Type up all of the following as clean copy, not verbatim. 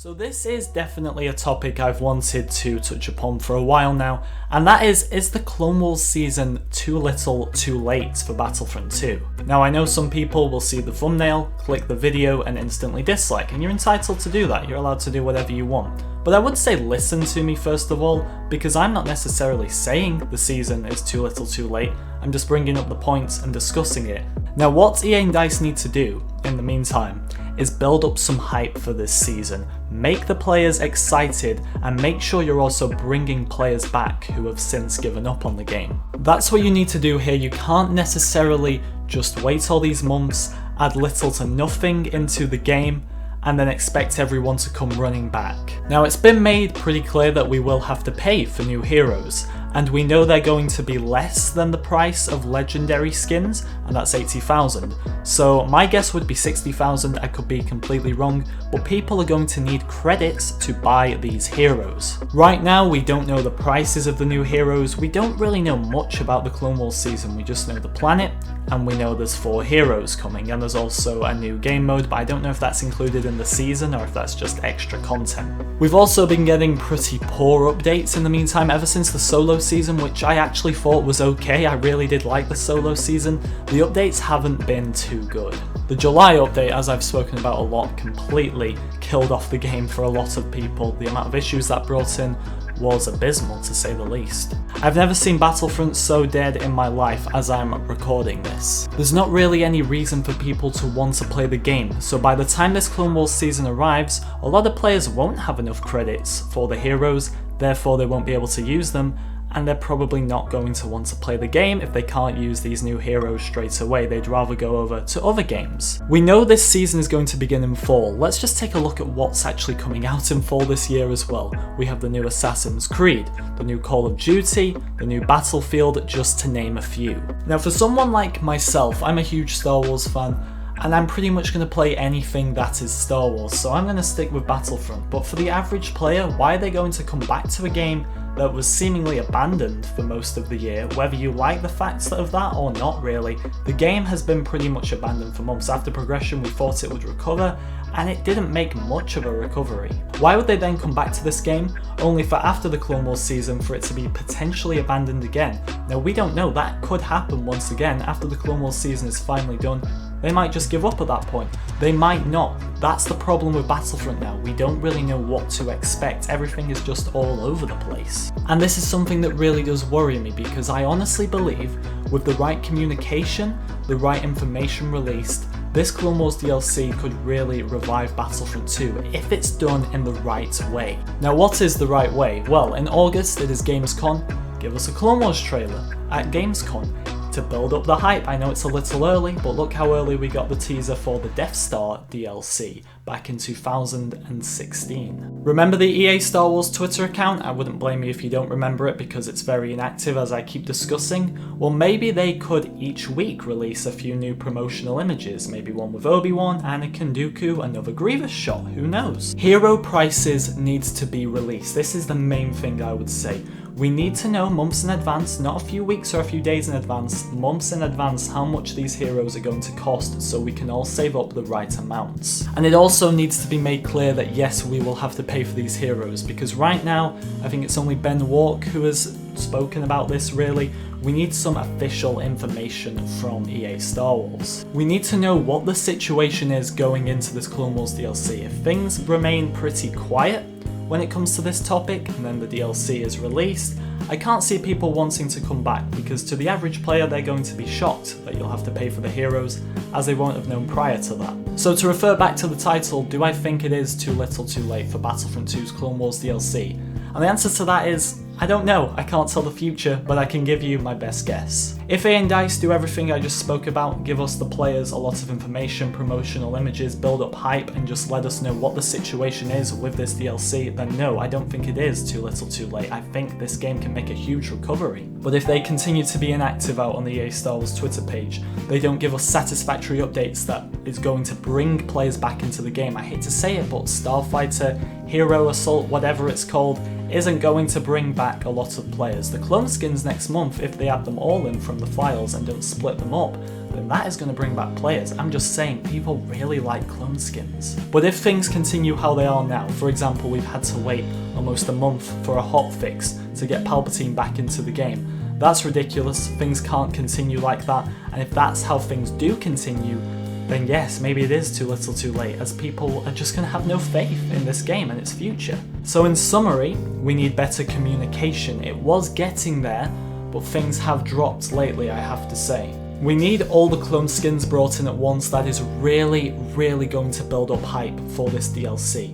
So this is definitely a topic I've wanted to touch upon for a while now, and that is the Clone Wars season too little too late for Battlefront 2? Now I know some people will see the thumbnail, click the video and instantly dislike, and you're entitled to do that, you're allowed to do whatever you want. But I would say listen to me first of all, because I'm not necessarily saying the season is too little too late, I'm just bringing up the points and discussing it. Now what EA and DICE need to do, in the meantime, is build up some hype for this season, make the players excited, and make sure you're also bringing players back who have since given up on the game. That's what you need to do here. You can't necessarily just wait all these months, add little to nothing into the game, and then expect everyone to come running back. Now it's been made pretty clear that we will have to pay for new heroes, and we know they're going to be less than the price of legendary skins, and that's 80,000. So my guess would be 60,000, I could be completely wrong, but people are going to need credits to buy these heroes. Right now we don't know the prices of the new heroes, we don't really know much about the Clone Wars season, we just know the planet, and we know there's 4 heroes coming, and there's also a new game mode, but I don't know if that's included in the season or if that's just extra content. We've also been getting pretty poor updates in the meantime ever since the solo season, which I actually thought was okay. I really did like the solo season. The updates haven't been too good. The July update, as I've spoken about a lot, completely killed off the game for a lot of people. The amount of issues that brought in was abysmal, to say the least. I've never seen Battlefront so dead in my life as I'm recording this. There's not really any reason for people to want to play the game, so by the time this Clone Wars season arrives, a lot of players won't have enough credits for the heroes, therefore they won't be able to use them, and they're probably not going to want to play the game if they can't use these new heroes straight away. They'd rather go over to other games. We know this season is going to begin in fall. Let's just take a look at what's actually coming out in fall this year as well. We have the new Assassin's Creed, the new Call of Duty, the new Battlefield, just to name a few. Now for someone like myself, I'm a huge Star Wars fan, and I'm pretty much going to play anything that is Star Wars, so I'm going to stick with Battlefront. But for the average player, why are they going to come back to a game that was seemingly abandoned for most of the year? Whether you like the facts of that or not really, the game has been pretty much abandoned for months. After progression we thought it would recover, and it didn't make much of a recovery. Why would they then come back to this game, only for after the Clone Wars season for it to be potentially abandoned again? Now we don't know, that could happen once again. After the Clone Wars season is finally done, they might just give up at that point. They might not. That's the problem with Battlefront now. We don't really know what to expect. Everything is just all over the place. And this is something that really does worry me, because I honestly believe with the right communication, the right information released, this Clone Wars DLC could really revive Battlefront 2 if it's done in the right way. Now what is the right way? Well, in August it is Gamescom. Give us a Clone Wars trailer at Gamescom to build up the hype. I know it's a little early, but look how early we got the teaser for the Death Star DLC back in 2016. Remember the EA Star Wars Twitter account? I wouldn't blame you if you don't remember it, because it's very inactive as I keep discussing. Well, maybe they could each week release a few new promotional images, maybe one with Obi-Wan, Anakin, Dooku, another Grievous shot, who knows? Hero prices needs to be released. This is the main thing I would say. We need to know months in advance, not a few weeks or a few days in advance, months in advance, how much these heroes are going to cost, so we can all save up the right amounts. And it also needs to be made clear that yes, we will have to pay for these heroes, because right now, I think it's only Ben Walk who has spoken about this really. We need some official information from EA Star Wars. We need to know what the situation is going into this Clone Wars DLC. If things remain pretty quiet when it comes to this topic, and then the DLC is released, I can't see people wanting to come back, because to the average player they're going to be shocked that you'll have to pay for the heroes, as they won't have known prior to that. So to refer back to the title, do I think it is too little too late for Battlefront 2's Clone Wars DLC? And the answer to that is, I don't know, I can't tell the future, but I can give you my best guess. If EA and DICE do everything I just spoke about, give us the players a lot of information, promotional images, build up hype, and just let us know what the situation is with this DLC, then no, I don't think it is too little too late. I think this game can make a huge recovery. But if they continue to be inactive out on the EA Star Wars Twitter page, they don't give us satisfactory updates that is going to bring players back into the game. I hate to say it, but Starfighter, Hero Assault, whatever it's called, isn't going to bring back a lot of players. The clone skins next month, if they add them all in from the files and don't split them up, then that is going to bring back players. I'm just saying, people really like clone skins. But if things continue how they are now, for example, we've had to wait almost a month for a hotfix to get Palpatine back into the game, that's ridiculous. Things can't continue like that, and if that's how things do continue, then yes, maybe it is too little too late, as people are just going to have no faith in this game and its future. So in summary, we need better communication. It was getting there, but things have dropped lately, I have to say. We need all the clone skins brought in at once. That is really, really going to build up hype for this DLC.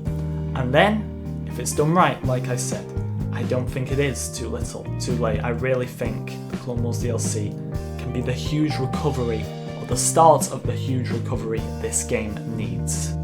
And then, if it's done right, like I said, I don't think it is too little too late. I really think the Clone Wars DLC can be the huge recovery, or the start of the huge recovery this game needs.